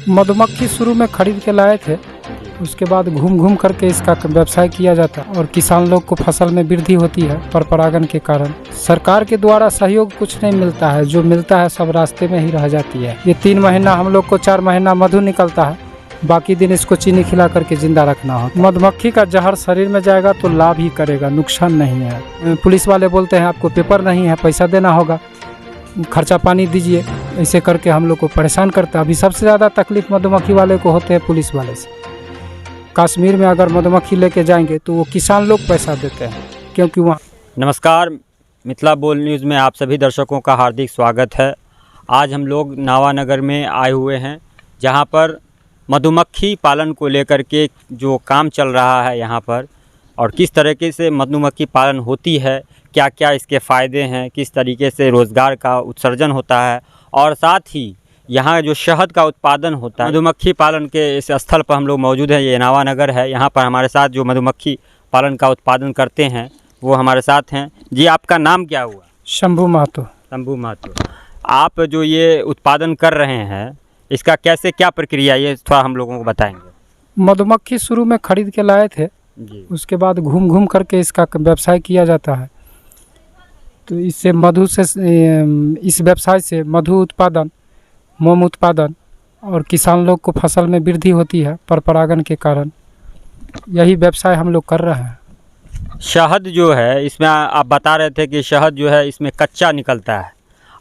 मधुमक्खी शुरू में खरीद के लाए थे, उसके बाद घूम घूम करके इसका व्यवसाय किया जाता है और किसान लोग को फसल में वृद्धि होती है पर परागण के कारण। सरकार के द्वारा सहयोग कुछ नहीं मिलता है, जो मिलता है सब रास्ते में ही रह जाती है। ये 3 महीना हम लोग को 4 महीना मधु निकलता है, बाकी दिन इसको चीनी खिला करके जिंदा रखना होता है। मधुमक्खी का जहर शरीर में जाएगा तो लाभ ही करेगा, नुकसान नहीं है। पुलिस वाले बोलते हैं आपको पेपर नहीं है, पैसा देना होगा, खर्चा पानी दीजिए, ऐसे करके हम लोग को परेशान करता है। अभी सबसे ज़्यादा तकलीफ मधुमक्खी वाले को होते हैं पुलिस वाले से। कश्मीर में अगर मधुमक्खी लेके जाएंगे तो वो किसान लोग पैसा देते हैं, क्योंकि वहाँ। नमस्कार, मिथिला बोल न्यूज़ में आप सभी दर्शकों का हार्दिक स्वागत है। आज हम लोग नावानगर में आए हुए हैं, जहाँ पर मधुमक्खी पालन को लेकर के जो काम चल रहा है यहाँ पर, और किस तरीके से मधुमक्खी पालन होती है, क्या क्या इसके फ़ायदे हैं, किस तरीके से रोज़गार का उत्सर्जन होता है, और साथ ही यहाँ जो शहद का उत्पादन होता है। मधुमक्खी पालन के इस स्थल पर हम लोग मौजूद हैं, ये नावानगर है। यहाँ पर हमारे साथ जो मधुमक्खी पालन का उत्पादन करते हैं वो हमारे साथ हैं। जी, आपका नाम क्या हुआ? शंभू महतो। शंभू महतो। आप जो ये उत्पादन कर रहे हैं, इसका कैसे क्या प्रक्रिया, ये थोड़ा हम लोगों को बताएंगे। मधुमक्खी शुरू में खरीद के लाए थे जी। उसके बाद घूम घूम करके इसका व्यवसाय किया जाता है। तो इससे मधु से, इस व्यवसाय से मधु उत्पादन, मोम उत्पादन और किसान लोग को फसल में वृद्धि होती है पर परागण के कारण। यही व्यवसाय हम लोग कर रहे हैं। शहद जो है, इसमें आप बता रहे थे कि शहद जो है इसमें कच्चा निकलता है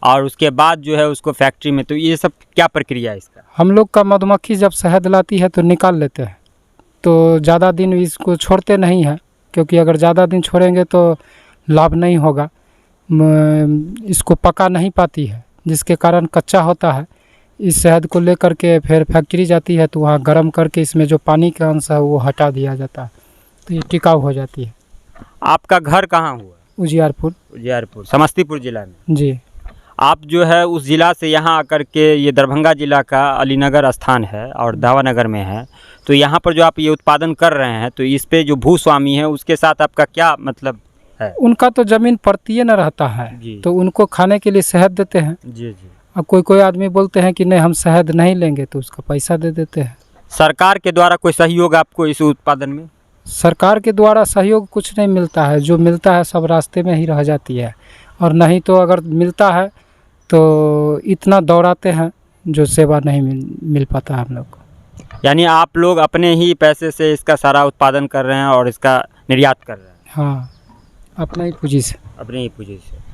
और उसके बाद जो है उसको फैक्ट्री में, तो ये सब क्या प्रक्रिया है इसका? हम लोग का मधुमक्खी जब शहद लाती है तो निकाल लेते हैं, तो ज़्यादा दिन इसको छोड़ते नहीं हैं, क्योंकि अगर ज़्यादा दिन छोड़ेंगे तो लाभ नहीं होगा। इसको पका नहीं पाती है, जिसके कारण कच्चा होता है। इस शहद को लेकर के फिर फैक्ट्री जाती है तो वहाँ गर्म करके इसमें जो पानी का अंश है वो हटा दिया जाता है, तो ये टिकाऊ हो जाती है। आपका घर कहाँ हुआ? उजियारपुर। उजियारपुर समस्तीपुर ज़िला में। जी। आप जो है उस ज़िला से यहाँ आकर के, ये दरभंगा ज़िला का अलीनगर स्थान है और दावानगर में है, तो यहाँ पर जो आप ये उत्पादन कर रहे हैं, तो इस पे जो भूस्वामी है उसके साथ आपका क्या मतलब है? उनका तो ज़मीन परतीय न रहता है जी। तो उनको खाने के लिए शहद देते हैं जी जी। अब कोई आदमी बोलते हैं कि नहीं हम शहद नहीं लेंगे, तो उसका पैसा दे देते हैं। सरकार के द्वारा कोई सहयोग आपको इस उत्पादन में? सरकार के द्वारा सहयोग कुछ नहीं मिलता है, जो मिलता है सब रास्ते में ही रह जाती है, और नहीं तो अगर मिलता है तो इतना दौड़ाते हैं जो सेवा नहीं मिल पाता है हम लोग को। यानी आप लोग अपने ही पैसे से इसका सारा उत्पादन कर रहे हैं और इसका निर्यात कर रहे हैं? हाँ, अपना ही पूंजी से। अपनी ही पूंजी से।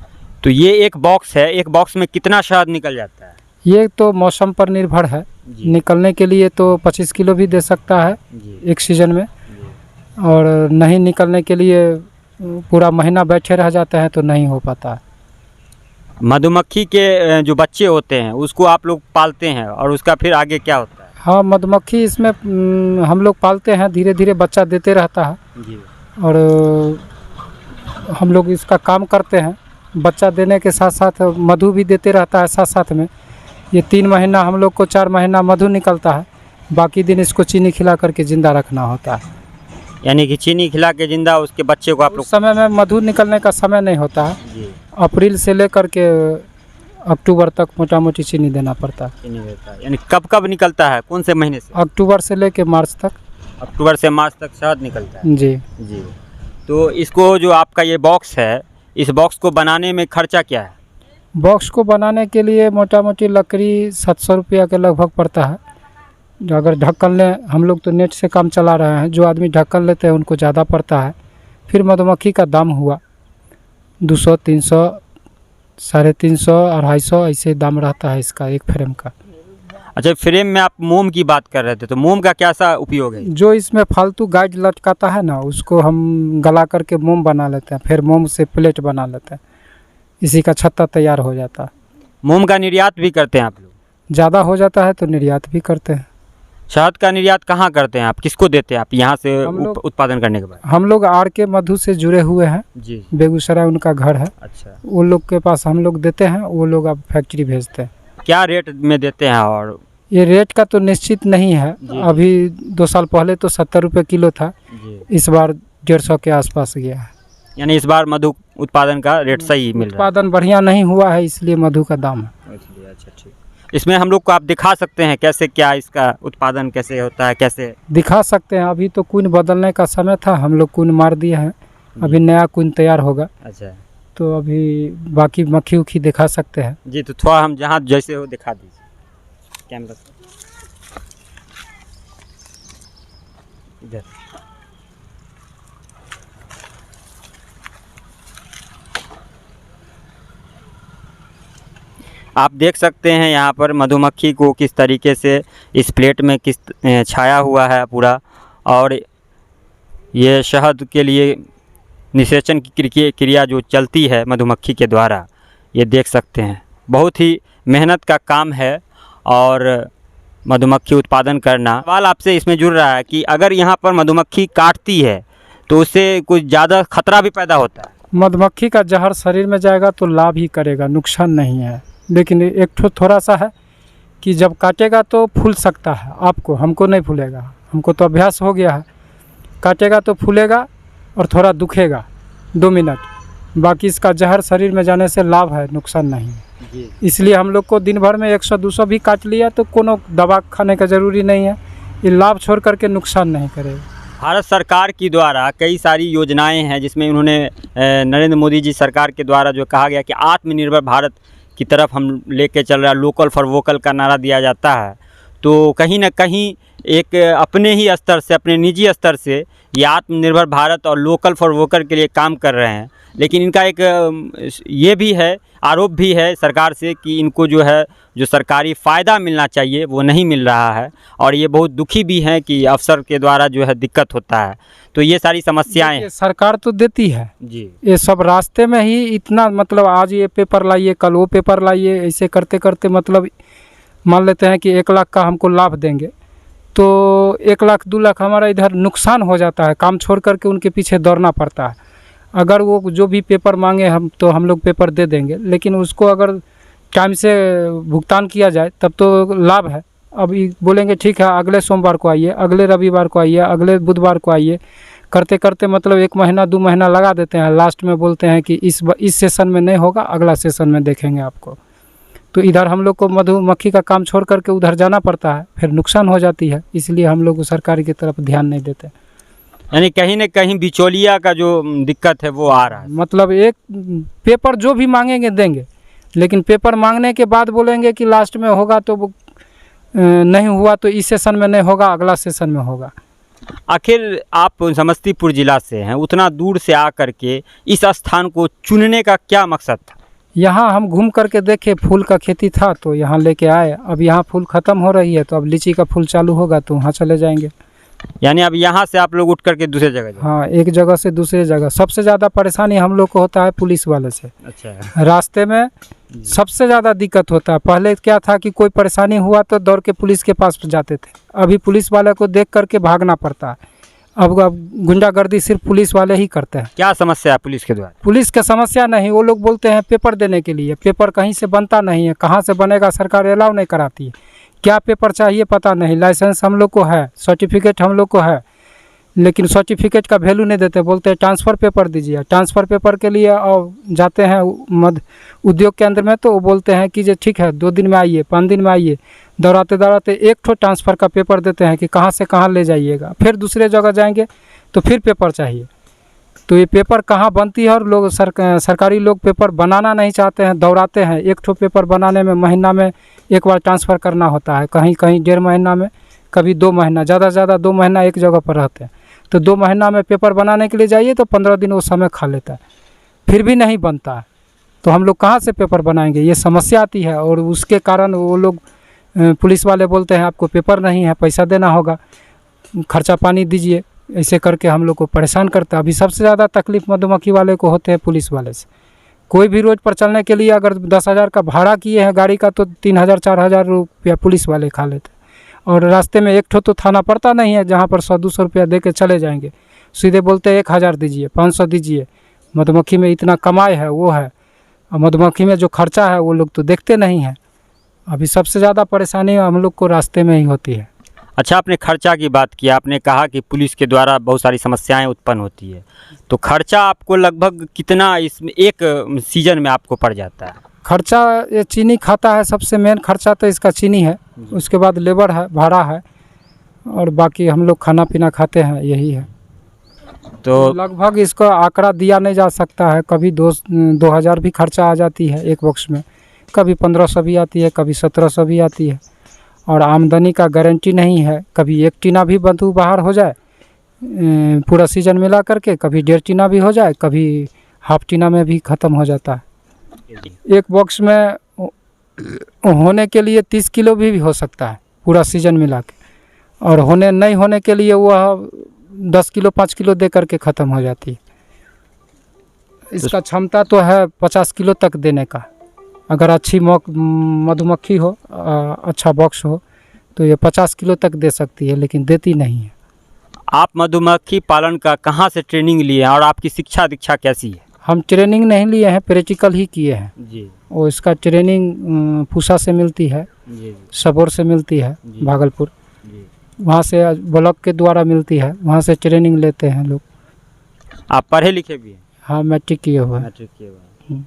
तो ये एक बॉक्स है, एक बॉक्स में कितना शहद निकल जाता है? ये तो मौसम पर निर्भर है। निकलने के लिए तो 25 किलो भी दे सकता है एक सीज़न में, और नहीं निकलने के लिए पूरा महीना बैठे रह जाते हैं तो नहीं हो पाता है। मधुमक्खी के जो बच्चे होते हैं उसको आप लोग पालते हैं, और उसका फिर आगे क्या होता है? हाँ, मधुमक्खी इसमें हम लोग पालते हैं, धीरे धीरे बच्चा देते रहता है जी। और हम लोग इसका काम करते हैं, बच्चा देने के साथ साथ मधु भी देते रहता है साथ साथ में। ये 3 महीना हम लोग को 4 महीना मधु निकलता है, बाकी दिन इसको चीनी खिला करके ज़िंदा रखना होता है। यानी कि चीनी खिला के ज़िंदा उसके बच्चे को आप लोग? समय में मधु निकलने का समय नहीं होता है जी। अप्रैल से लेकर के अक्टूबर तक मोटा मोटी चीनी देना पड़ता है। चीनी देता है। यानी कब कब निकलता है, कौन से महीने से? अक्टूबर से लेकर मार्च तक। अक्टूबर से मार्च तक शहद निकलता है जी जी। तो इसको जो आपका ये बॉक्स है, इस बॉक्स को बनाने में खर्चा क्या है? बॉक्स को बनाने के लिए मोटा मोटी लकड़ी 700 रुपया के लगभग पड़ता है। जो अगर ढक्कन लें, हम लोग तो नेट से काम चला रहे हैं, जो आदमी ढक्कन लेते हैं उनको ज़्यादा पड़ता है। फिर मधुमक्खी का दाम हुआ 200, 300, 350, 250 ऐसे दाम रहता है इसका एक फ्रेम का। अच्छा, फ्रेम में आप मोम की बात कर रहे थे, तो मोम का क्या सा उपयोग है? जो इसमें फालतू गाइड लटकाता है ना, उसको हम गला करके मोम बना लेते हैं, फिर मोम से प्लेट बना लेते हैं, इसी का छत्ता तैयार हो जाता है। मोम का निर्यात भी करते हैं आप लोग? ज़्यादा हो जाता है तो निर्यात भी करते हैं। शहद का निर्यात कहाँ करते हैं आप, किसको देते हैं आप यहाँ से उत्पादन करने के बाद? हम लोग आर के मधु से जुड़े हुए हैं जी, बेगूसराय उनका घर है। अच्छा, वो लोग के पास हम लोग देते हैं, वो लोग अब फैक्ट्री भेजते हैं। क्या रेट में देते हैं? और ये रेट का तो निश्चित नहीं है, अभी 2 साल पहले तो 70 रुपये किलो था, इस बार 150 के आसपास गया है। यानी इस बार मधु उत्पादन का रेट सही मिल रहा उत्पादन बढ़िया नहीं हुआ है, इसलिए मधु का दाम है। है। इसलिए अच्छा, ठीक। इसमें हम लोग को आप दिखा सकते हैं कैसे क्या इसका उत्पादन कैसे होता है, कैसे? दिखा सकते हैं। अभी तो कुन बदलने का समय था, हम लोग कुन मार दिए हैं, अभी नया कुन तैयार होगा, अच्छा तो अभी बाकी मक्खी उखी दिखा सकते हैं। जी, तो थोड़ा हम जहाँ जैसे हो दिखा दीजिए कैमरा से। इधर आप देख सकते हैं यहाँ पर मधुमक्खी को किस तरीके से इस प्लेट में किस छाया हुआ है पूरा, और ये शहद के लिए निषेचन की क्रिया जो चलती है मधुमक्खी के द्वारा, ये देख सकते हैं। बहुत ही मेहनत का काम है और मधुमक्खी उत्पादन करना। सवाल आपसे इसमें जुड़ रहा है कि अगर यहाँ पर मधुमक्खी काटती है तो उससे कुछ ज़्यादा खतरा भी पैदा होता है? मधुमक्खी का जहर शरीर में जाएगा तो लाभ ही करेगा, नुकसान नहीं है। लेकिन एक थोड़ा सा है कि जब काटेगा तो फूल सकता है आपको, हमको नहीं फूलेगा, हमको तो अभ्यास हो गया है। काटेगा तो फूलेगा और थोड़ा दुखेगा 2 मिनट, बाकी इसका जहर शरीर में जाने से लाभ है, नुकसान नहीं है। इसलिए हम लोग को दिन भर में 100-200 भी काट लिया तो कोनो दवा खाने का ज़रूरी नहीं है, ये लाभ छोड़ करके नुकसान नहीं करेगा। भारत सरकार की द्वारा कई सारी योजनाएं हैं जिसमें उन्होंने नरेंद्र मोदी जी सरकार के द्वारा जो कहा गया कि आत्मनिर्भर भारत की तरफ हम लेके चल रहा है, लोकल फॉर वोकल का नारा दिया जाता है, तो कहीं ना कहीं एक अपने ही स्तर से, अपने निजी स्तर से ये आत्मनिर्भर भारत और लोकल फॉर वोकल के लिए काम कर रहे हैं। लेकिन इनका एक ये भी है, आरोप भी है सरकार से कि इनको जो है जो सरकारी फ़ायदा मिलना चाहिए वो नहीं मिल रहा है, और ये बहुत दुखी भी हैं कि अफसर के द्वारा जो है दिक्कत होता है। तो ये सारी समस्याएं हैं। सरकार तो देती है जी, ये सब रास्ते में ही इतना, मतलब आज ये पेपर लाइए, कल वो पेपर लाइए, ऐसे करते करते मतलब मान लेते हैं कि 1 लाख का हमको लाभ देंगे तो 1 लाख 2 लाख हमारा इधर नुकसान हो जाता है, काम छोड़ करके उनके पीछे दौड़ना पड़ता है। अगर वो जो भी पेपर मांगे हम लोग पेपर दे देंगे, लेकिन उसको अगर टाइम से भुगतान किया जाए तब तो लाभ है। अभी बोलेंगे ठीक है अगले सोमवार को आइए, अगले रविवार को आइए, अगले बुधवार को आइए, करते करते मतलब 1 महीना 2 महीना लगा देते हैं। लास्ट में बोलते हैं कि इस सेशन में नहीं होगा, अगला सेशन में देखेंगे आपको। तो इधर हम लोग को मधुमक्खी का काम छोड़ करके उधर जाना पड़ता है, फिर नुकसान हो जाती है, इसलिए हम लोग सरकार की तरफ ध्यान नहीं देते। यानी कहीं न कहीं बिचौलिया का जो दिक्कत है वो आ रहा है। मतलब एक पेपर जो भी मांगेंगे देंगे, लेकिन पेपर मांगने के बाद बोलेंगे कि लास्ट में होगा, तो नहीं हुआ तो इस सेशन में नहीं होगा, अगला सेशन में होगा। आखिर आप समस्तीपुर जिला से हैं, उतना दूर से आकर के इस स्थान को चुनने का क्या मकसद था? यहाँ हम घूम करके देखे, फूल का खेती था तो यहाँ लेके आए। अब यहाँ फूल ख़त्म हो रही है तो अब लीची का फूल चालू होगा तो वहाँ चले जाएंगे। यानी अब यहाँ से आप लोग उठ करके दूसरे जगह जाएंगे? हाँ, एक जगह से दूसरे जगह। सबसे ज़्यादा परेशानी हम लोग को होता है पुलिस वाले से। अच्छा, रास्ते में सबसे ज़्यादा दिक्कत होता है। पहले क्या था कि कोई परेशानी हुआ तो दौड़ के पुलिस के पास जाते थे, अभी पुलिस वाले को देख करके भागना पड़ता है। अब गुंडागर्दी सिर्फ पुलिस वाले ही करते हैं। क्या समस्या है पुलिस के द्वारा? पुलिस का समस्या नहीं, वो लोग बोलते हैं पेपर देने के लिए, पेपर कहीं से बनता नहीं है, कहाँ से बनेगा सरकार अलाउ नहीं कराती है। क्या पेपर चाहिए पता नहीं, लाइसेंस हम लोग को है, सर्टिफिकेट हम लोग को है, लेकिन सर्टिफिकेट का वैल्यू नहीं देते, बोलते हैं ट्रांसफ़र पेपर दीजिए। ट्रांसफ़र पेपर के लिए और जाते हैं मध्य उद्योग केंद्र में तो वो बोलते हैं कि जो ठीक है 2 दिन में आइए, 5 दिन में आइए, दौड़ाते दौड़ाते एक ठो ट्रांसफ़र का पेपर देते हैं कि कहाँ से कहाँ ले जाइएगा। फिर दूसरे जगह जाएंगे तो फिर पेपर चाहिए। तो ये पेपर कहाँ बनती है, और लोग सरकारी लोग पेपर बनाना नहीं चाहते हैं, दौड़ाते हैं। एक ठो पेपर बनाने में महीना में एक बार ट्रांसफ़र करना होता है, कहीं कहीं 1.5 महीना में, कभी 2 महीना, ज़्यादा से ज़्यादा 2 महीना एक जगह पर रहते हैं। तो 2 महीना में पेपर बनाने के लिए जाइए तो 15 दिन वो समय खा लेता है, फिर भी नहीं बनता है। तो हम लोग कहाँ से पेपर बनाएंगे, ये समस्या आती है। और उसके कारण वो लोग पुलिस वाले बोलते हैं आपको पेपर नहीं है, पैसा देना होगा, खर्चा पानी दीजिए, ऐसे करके हम लोग को परेशान करता है। अभी सबसे ज़्यादा तकलीफ़ मधुमक्खी वाले को होते हैं पुलिस वाले से। कोई भी रोज़ पर चलने के लिए अगर 10,000 का भाड़ा किए हैं गाड़ी का तो 3,000-4,000 रुपया पुलिस वाले खा लेते हैं। और रास्ते में एक ठो तो थाना पड़ता नहीं है जहाँ पर 100-200 रुपया दे के चले जाएंगे, सीधे बोलते हैं 1,000 दीजिए, 500 दीजिए। मधुमक्खी में इतना कमाई है वो है, और मधुमक्खी में जो खर्चा है वो लोग तो देखते नहीं हैं। अभी सबसे ज़्यादा परेशानी हम लोग को रास्ते में ही होती है। अच्छा, आपने खर्चा की बात की, आपने कहा कि पुलिस के द्वारा बहुत सारी समस्याएं उत्पन्न होती है, तो खर्चा आपको लगभग कितना इसमें एक सीजन में आपको पड़ जाता है? खर्चा ये चीनी खाता है, सबसे मेन खर्चा तो इसका चीनी है, उसके बाद लेबर है, भाड़ा है, और बाकी हम लोग खाना पीना खाते हैं, यही है। तो लगभग इसका आंकड़ा दिया नहीं जा सकता है, कभी 2,000 भी खर्चा आ जाती है एक बॉक्स में, कभी 1500 भी आती है, कभी 1700 भी आती है, और आमदनी का गारंटी नहीं है। कभी एक टीना भी बंधु बाहर हो जाए पूरा सीजन मिला करके, कभी 1.5 टीना भी हो जाए, कभी हाफ टीना में भी ख़त्म हो जाता है। एक बॉक्स में होने के लिए 30 किलो भी हो सकता है पूरा सीजन मिला के, और होने नहीं होने के लिए वह 10 किलो 5 किलो दे करके ख़त्म हो जाती है। इसका क्षमता तो है 50 किलो तक देने का, अगर अच्छी मधुमक्खी हो, अच्छा बॉक्स हो, तो ये 50 किलो तक दे सकती है, लेकिन देती नहीं है। आप मधुमक्खी पालन का कहाँ से ट्रेनिंग लिए हैं और आपकी शिक्षा दीक्षा कैसी है? हम ट्रेनिंग नहीं लिए हैं, प्रैक्टिकल ही किए हैं जी। और इसका ट्रेनिंग पूसा से मिलती है, जी। सबौर से मिलती है, जी। भागलपुर, जी। वहाँ से ब्लॉक के द्वारा मिलती है, वहाँ से ट्रेनिंग लेते हैं लोग। आप पढ़े लिखे भी हैं? हाँ, मैट्रिक किए हुए हैं। मैट्रिक किए हुए हैं।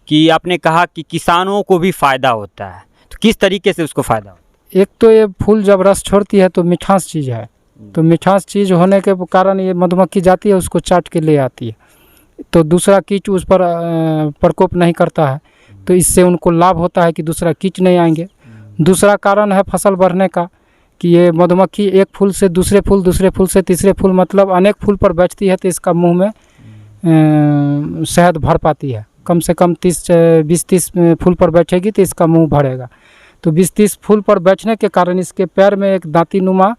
कि आपने कहा कि किसानों को भी फ़ायदा होता है, तो किस तरीके से उसको फ़ायदा होता एक तो ये फूल जब रस छोड़ती है तो मिठास चीज़ है, तो मिठास चीज़ होने के कारण ये मधुमक्खी जाती है, उसको चाट के ले आती है, तो दूसरा कीट उस पर प्रकोप नहीं करता है, तो इससे उनको लाभ होता है कि दूसरा कीट नहीं आएंगे। दूसरा कारण है फसल बढ़ने का, कि ये मधुमक्खी एक फूल से दूसरे फूल, दूसरे फूल से तीसरे फूल, मतलब अनेक फूल पर बैठती है, तो इसका मुंह में शहद भर पाती है। कम से कम 20-30 फूल पर बैठेगी तो इसका मुंह भरेगा, तो 20-30 फूल पर बैठने के कारण इसके पैर में एक दांती नुमा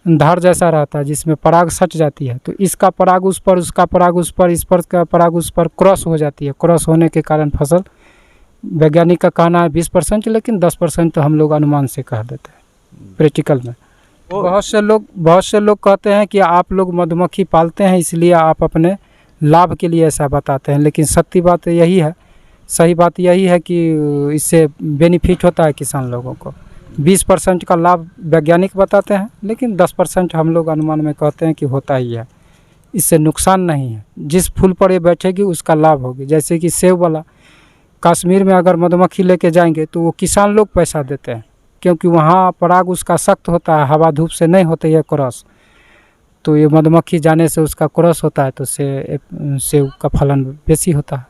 धार जैसा रहता है, जिसमें पराग सट जाती है, तो इसका पराग उस पर, उसका पराग उस पर, इस पर का पराग उस पर क्रॉस हो जाती है। क्रॉस होने के कारण फसल, वैज्ञानिक का कहना है 20%, लेकिन 10% तो हम लोग अनुमान से कह देते हैं प्रैक्टिकल में। बहुत से लोग कहते हैं कि आप लोग मधुमक्खी पालते हैं इसलिए आप अपने लाभ के लिए ऐसा बताते हैं, लेकिन सत्य बात यही है, सही बात यही है कि इससे बेनिफिट होता है किसान लोगों को। 20% का लाभ वैज्ञानिक बताते हैं, लेकिन 10% हम लोग अनुमान में कहते हैं कि होता ही है। इससे नुकसान नहीं है, जिस फूल पर ये बैठेगी उसका लाभ होगी। जैसे कि सेब वाला, कश्मीर में अगर मधुमक्खी लेके जाएंगे तो वो किसान लोग पैसा देते हैं, क्योंकि वहाँ पराग उसका सख्त होता है, हवा धूप से नहीं होता है क्रॉस, तो ये मधुमक्खी जाने से उसका क्रॉस होता है, तो सेब का फलन बेसी होता है।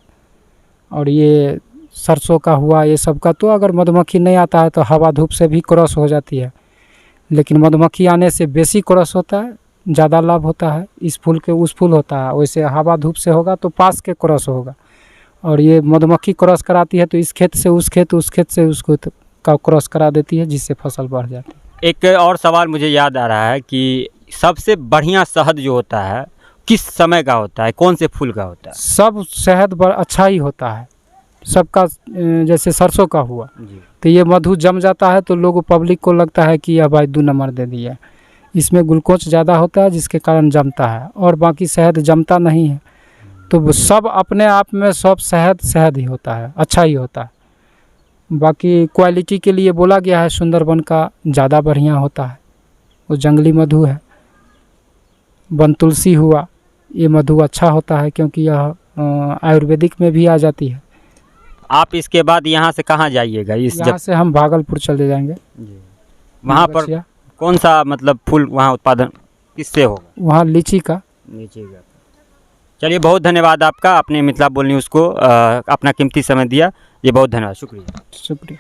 और ये सरसों का हुआ, ये सब का, तो अगर मधुमक्खी नहीं आता है तो हवा धूप से भी क्रॉस हो जाती है, लेकिन मधुमक्खी आने से बेसी क्रॉस होता है, ज़्यादा लाभ होता है। इस फूल के उस फूल होता है, वैसे हवा धूप से होगा तो पास के क्रॉस होगा, और ये मधुमक्खी क्रॉस कराती है तो इस खेत से उस खेत, उस खेत से उस खेत का क्रॉस करा देती है, जिससे फसल बढ़ जाती है। एक और सवाल मुझे याद आ रहा है कि सबसे बढ़िया शहद जो होता है किस समय का होता है, कौन से फूल का होता है? सब शहद अच्छा ही होता है सबका। जैसे सरसों का हुआ जी। तो ये मधु जम जाता है, तो लोगों पब्लिक को लगता है कि यह भाई 2 नंबर दे दिया, इसमें ग्लूकोज ज़्यादा होता है जिसके कारण जमता है, और बाकी शहद जमता नहीं है। तो सब अपने आप में सब शहद ही होता है, अच्छा ही होता है। बाकी क्वालिटी के लिए बोला गया है सुंदरबन का ज़्यादा बढ़िया होता है, वो जंगली मधु है। वन तुलसी हुआ, ये मधु अच्छा होता है, क्योंकि यह आयुर्वेदिक में भी आ जाती है। आप इसके बाद यहाँ से कहाँ जाइएगा? यहाँ से हम भागलपुर चले जाएंगे। वहाँ पर कौन सा मतलब फूल वहाँ उत्पादन किससे होगा? वहाँ लीची का। चलिए, बहुत धन्यवाद आपका, अपने मिथिला बोल न्यूज़ को अपना कीमती समय दिया, ये बहुत धन्यवाद, शुक्रिया।